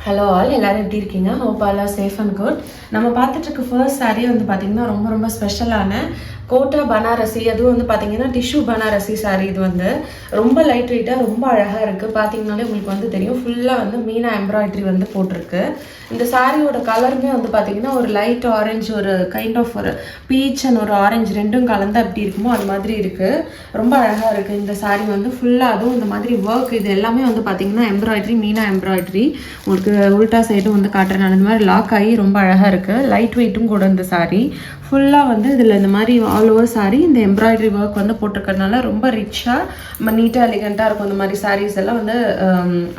Hello all, எல்லாரும் எப்படி இருக்கீங்க? Hope all R safe and good. நம்ம பார்த்துட்டு இருக்க ஃபர்ஸ்ட் சாரீ வந்து பார்த்தீங்கன்னா ரொம்ப ரொம்ப ஸ்பெஷலான கோட்டா பனாரசி. அதுவும் வந்து பார்த்தீங்கன்னா டிஷ்யூ பனாரசி சாரீ. இது வந்து ரொம்ப லைட் வெயிட்டாக ரொம்ப அழகாக இருக்குது. பார்த்தீங்கன்னாலே உங்களுக்கு வந்து தெரியும், ஃபுல்லாக வந்து மீனா எம்ப்ராய்டரி வந்து போட்டிருக்கு. இந்த சாரியோட கலருமே வந்து பார்த்தீங்கன்னா ஒரு லைட் ஆரஞ்சு, ஒரு கைண்ட் ஆஃப் ஒரு பீச் அண்ட் ஒரு ஆரஞ்சு ரெண்டும் கலந்து அப்படி இருக்குமோ அது மாதிரி இருக்குது. ரொம்ப அழகாக இருக்குது இந்த சாரீ வந்து ஃபுல்லாக. அதுவும் இந்த மாதிரி ஒர்க் இது எல்லாமே வந்து பார்த்தீங்கன்னா எம்ப்ராய்டரி, மீனா எம்ப்ராய்டரி. உங்களுக்கு உல்டா சைடும் வந்து காட்டுறேன். அந்த மாதிரி லாக் ஆகி ரொம்ப அழகாக இருக்குது. லைட் வெயிட்டும் கூட இந்த சாரீ ஃபுல்லாக வந்து இதில் இந்த மாதிரி ஆல் ஓவர் சாரீ இந்த எம்ப்ராய்டரி ஒர்க் வந்து போட்டிருக்கறதுனால ரொம்ப ரிச்சாக நம்ம நீட்டாக எலிகண்ட்டாக இருக்கும். இந்த மாதிரி சாரீஸ் எல்லாம் வந்து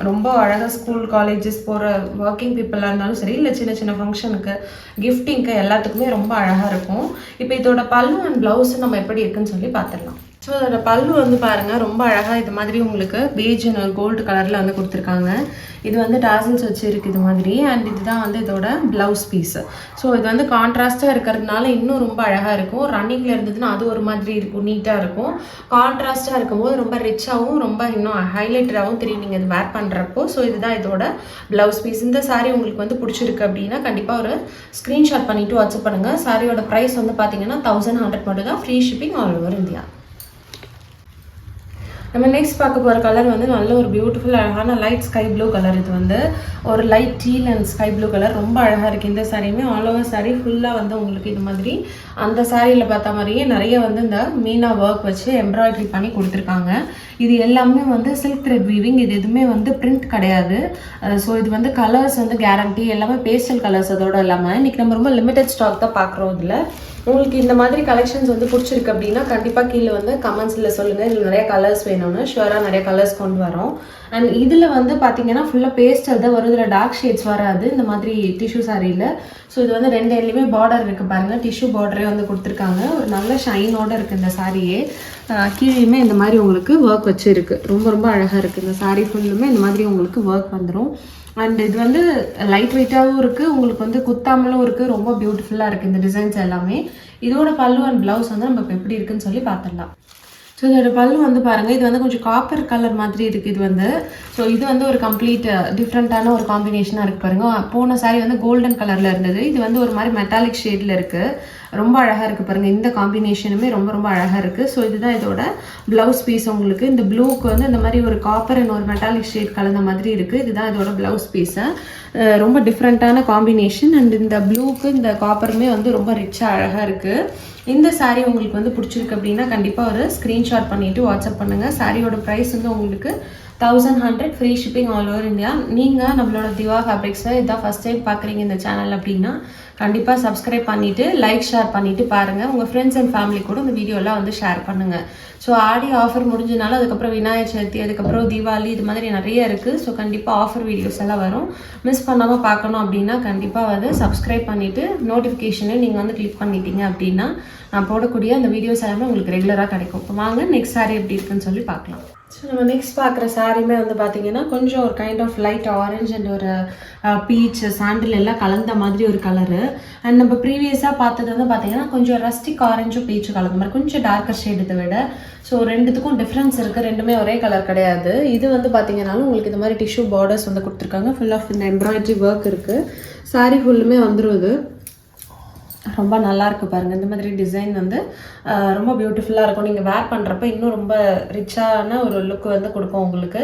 ரொம்ப அழகாக ஸ்கூல் காலேஜஸ் போகிற ஒர்க்கிங் பீப்புளாக இருந்தாலும் சரி, இல்லை சின்ன சின்ன ஃபங்க்ஷனுக்கு கிஃப்டிங்க்கு எல்லாத்துக்குமே ரொம்ப அழகாக இருக்கும். இப்போ இதோட பல்லு அண்ட் ப்ளவுஸ் நம்ம எப்படி இருக்குன்னு சொல்லி பார்த்துடலாம். ஸோ அதோட பல்லு வந்து பாருங்கள், ரொம்ப அழகாக இது மாதிரி உங்களுக்கு பேஜ் அண்ட் கோல்டு கலரில் வந்து கொடுத்துருக்காங்க. இது வந்து டாசல்ஸ் வச்சு இருக்குது இது மாதிரி. அண்ட் இதுதான் வந்து இதோட ப்ளவுஸ் பீஸு. ஸோ இது வந்து கான்ட்ராஸ்ட்டாக இருக்கிறதுனால இன்னும் ரொம்ப அழகாக இருக்கும். ரன்னிங்கில் இருந்ததுன்னா அது ஒரு மாதிரி இருக்கும், நீட்டாக இருக்கும். கான்ட்ராஸ்ட்டாக இருக்கும்போது ரொம்ப ரிச்சாகவும் ரொம்ப இன்னும் ஹைலைட்டடாகவும் தெரியும் நீங்கள் இது வேர் பண்ணுறப்போ. ஸோ இதுதான் இதோட ப்ளவுஸ் பீஸ். இந்த சாரீ உங்களுக்கு வந்து பிடிச்சிருக்கு அப்படின்னா கண்டிப்பாக ஒரு ஸ்க்ரீன்ஷாட் பண்ணிவிட்டு வாட்ஸ்அப் பண்ணுங்கள். சாரியோட ப்ரைஸ் வந்து பார்த்தீங்கன்னா 1100 மட்டும் தான். Free shipping all over India. நம்ம நெக்ஸ்ட் பார்க்க போகிற கலர் வந்து நல்ல ஒரு பியூட்டிஃபுல் அழகான லைட் ஸ்கை ப்ளூ கலர். இது வந்து ஒரு light deal and sky blue colour ரொம்ப அழகாக இருக்குது. இந்த சாரியுமே ஆல் ஓவர் சாரீ ஃபுல்லாக வந்து உங்களுக்கு இது மாதிரி அந்த சாரியில் பார்த்த மாதிரியே நிறைய வந்து இந்த மீனா ஒர்க் வச்சு எம்ப்ராய்டரி பண்ணி கொடுத்துருக்காங்க. இது எல்லாமே வந்து சில்க் த்ரெட் வீவிங். இது எதுவுமே வந்து பிரிண்ட் கிடையாது. ஸோ இது வந்து கலர்ஸ் வந்து கேரண்டி, எல்லாமே பேஸ்டல் கலர்ஸ். அதோட இல்லாமல் இன்றைக்கி நம்ம ரொம்ப லிமிடெட் ஸ்டாக் தான் பார்க்குறோம். இதில் உங்களுக்கு இந்த மாதிரி கலெக்ஷன்ஸ் வந்து பிடிச்சிருக்கு அப்படின்னா கண்டிப்பாக கீழே வந்து கமெண்ட்ஸில் சொல்லுங்கள். இதில் நிறைய கலர்ஸ் வேணும்னு ஷுவராக நிறைய கலர்ஸ் கொண்டு வரோம். அண்ட் இதில் வந்து பார்த்தீங்கன்னா ஃபுல்லாக பேஸ்டல் தான் வரும். இதில் டார்க் ஷேட்ஸ் வராது இந்த மாதிரி டிஷ்யூ சாரியில். ஸோ இது வந்து ரெண்டு எல்லையுமே பார்டர் இருக்குது பாருங்கள். டிஷ்யூ பார்டரே வந்து கொடுத்துருக்காங்க. ஒரு நல்ல ஷைனோடு இருக்குது இந்த சாரியே. கீழேயுமே இந்த மாதிரி உங்களுக்கு ஒர்க் வச்சு இருக்குது. ரொம்ப ரொம்ப அழகாக இருக்குது. இந்த சாரீ ஃபுல்லுமே இந்த மாதிரி உங்களுக்கு ஒர்க் வந்துடும். அண்ட் இது வந்து லைட் வெயிட்டாகவும் இருக்குது, உங்களுக்கு வந்து குத்தாமலும் இருக்குது. ரொம்ப பியூட்டிஃபுல்லாக இருக்குது இந்த டிசைன்ஸ் எல்லாமே. இதோட பல்லு அண்ட் ப்ளவுஸ் வந்து நம்ம இப்போ எப்படி இருக்குன்னு சொல்லி பார்த்துடலாம். ஸோ இதோட பல்லு வந்து பாருங்கள், இது வந்து கொஞ்சம் காப்பர் கலர் மாதிரி இருக்குது. இது வந்து ஸோ இது வந்து ஒரு கம்ப்ளீட் டிஃப்ரெண்ட்டான ஒரு காம்பினேஷனாக இருக்குது பாருங்கள். போன சாரீ வந்து கோல்டன் கலரில் இருந்தது. இது வந்து ஒரு மாதிரி மெட்டாலிக் ஷேடில் இருக்குது. ரொம்ப அழகாக இருக்குது பாருங்கள். இந்த காம்பினேஷனுமே ரொம்ப ரொம்ப அழகாக இருக்குது. ஸோ இதுதான் இதோட ப்ளவுஸ் பீஸ். உங்களுக்கு இந்த ப்ளூக்கு வந்து இந்த மாதிரி ஒரு காப்பர் அண்ட் ஒரு மெட்டாலிக் ஷேட் கலந்த மாதிரி இருக்குது. இதுதான் இதோட ப்ளவுஸ் பீஸை. ரொம்ப டிஃப்ரெண்ட்டான காம்பினேஷன். அண்ட் இந்த ப்ளூக்கு இந்த காப்பருமே வந்து ரொம்ப ரிச்சாக அழகாக இருக்குது. இந்த சாரீ உங்களுக்கு வந்து பிடிச்சிருக்கு அப்படின்னா கண்டிப்பாக ஒரு ஸ்க்ரீன்ஷாட் பண்ணிவிட்டு வாட்ஸ்அப் பண்ணுங்கள். சாரியோட ப்ரைஸ் வந்து உங்களுக்கு 1100, free shipping all over India. நீங்கள் நம்மளோட திவா ஃபேப்ரிக்ஸில் இதான் ஃபஸ்ட் டைம் பார்க்குறீங்க இந்த சேனல் அப்படின்னா கண்டிப்பாக சப்ஸ்கிரைப் பண்ணிவிட்டு லைக் ஷேர் பண்ணிவிட்டு பாருங்கள். உங்கள் ஃப்ரெண்ட்ஸ் அண்ட் ஃபேமிலி கூட இந்த வீடியோலாம் வந்து ஷேர் பண்ணுங்கள். ஸோ ஆடி ஆஃபர் முடிஞ்சனால அதுக்கப்புறம் விநாயகர் சதுர்த்தி, அதுக்கப்புறம் தீபாவளி, இது மாதிரி நிறைய இருக்குது. ஸோ கண்டிப்பாக ஆஃபர் வீடியோஸ் எல்லாம் வரும். மிஸ் பண்ணாமல் பார்க்கணும் அப்படின்னா கண்டிப்பாக வந்து சப்ஸ்கிரைப் பண்ணிவிட்டு நோட்டிஃபிகேஷனை நீங்கள் வந்து கிளிக் பண்ணிட்டீங்க அப்படின்னா நான் போடக்கூடிய அந்த வீடியோஸ் எல்லாமே உங்களுக்கு ரெகுலராக கிடைக்கும். இப்போ வாங்க நெக்ஸ்ட் சாரீ எப்படி இருக்குன்னு சொல்லி பார்க்கலாம். ஸோ நம்ம நெக்ஸ்ட் பார்க்குற சாரீமே வந்து பார்த்தீங்கன்னா கொஞ்சம் ஒரு kind of light orange and ஒரு பீச் சாண்டில் எல்லாம் கலந்த மாதிரி ஒரு கலரு. அண்ட் நம்ம ப்ரீவியஸாக பார்த்தது வந்து பார்த்தீங்கன்னா கொஞ்சம் ரஸ்டிக் ஆரஞ்சும் பீச்சும் கலந்த மாதிரி, கொஞ்சம் டார்க்கர் ஷேட் இதை விட. ஸோ ரெண்டுத்துக்கும் டிஃப்ரென்ஸ் இருக்குது. ரெண்டுமே ஒரே கலர் கிடையாது. இது வந்து பார்த்தீங்கன்னாலும் உங்களுக்கு இந்த மாதிரி டிஷ்யூ பார்டர்ஸ் வந்து கொடுத்துருக்காங்க. ஃபுல் ஆஃப் இந்த எம்ப்ராய்டரி ஒர்க் இருக்குது. சாரீ ஃபுல்லுமே வந்துடும். ரொம்ப நல்லாயிருக்கு பாருங்கள். இந்த மாதிரி டிசைன் வந்து ரொம்ப பியூட்டிஃபுல்லாக இருக்கும். நீங்கள் வேர் பண்ணுறப்ப இன்னும் ரொம்ப ரிச்சான ஒரு லுக் வந்து கொடுக்கும் உங்களுக்கு.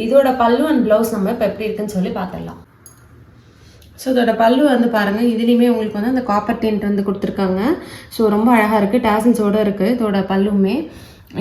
இதோட பல்லு அண்ட் ப்ளவுஸ் நம்ம இப்போ எப்படி இருக்குன்னு சொல்லி பார்த்துடலாம். ஸோ இதோட பல்லு வந்து பாருங்கள், இதுலேயுமே உங்களுக்கு வந்து அந்த காப்பர் டென்ட் வந்து கொடுத்துருக்காங்க. ஸோ ரொம்ப அழகாக இருக்குது. டாசல்ஸோடு இருக்குது இதோட பல்லுமே.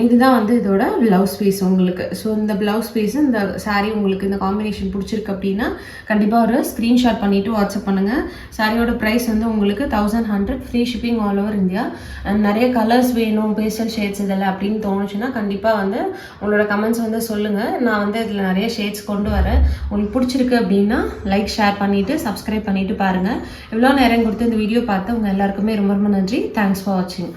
இதுதான் வந்து இதோட ப்ளவுஸ் பீஸ் உங்களுக்கு. ஸோ இந்த ப்ளவுஸ் பீஸ் இந்த சாரீ உங்களுக்கு இந்த காம்பினேஷன் பிடிச்சிருக்கு அப்படின்னா கண்டிப்பாக ஒரு ஸ்க்ரீன்ஷாட் பண்ணிவிட்டு வாட்ஸ்அப் பண்ணுங்கள். சாரியோட ப்ரைஸ் வந்து உங்களுக்கு 1100, free shipping all over India. And நிறைய கலர்ஸ் வேணும், பேஸ்டல் ஷேட்ஸ் இதெல்லாம் அப்படின்னு தோணுச்சுன்னா கண்டிப்பாக வந்து உங்களோட கமெண்ட்ஸ் வந்து சொல்லுங்கள். நான் வந்து இதில் நிறைய ஷேட்ஸ் கொண்டு வரேன். உங்களுக்கு பிடிச்சிருக்கு அப்படின்னா லைக் ஷேர் பண்ணிவிட்டு சப்ஸ்கிரைப் பண்ணிவிட்டு பாருங்கள். இவ்வளோ நேரம் கொடுத்து இந்த வீடியோ பார்த்து உங்கள் எல்லாருக்குமே ரொம்ப ரொம்ப நன்றி. தேங்க்ஸ் ஃபார் வாட்சிங்.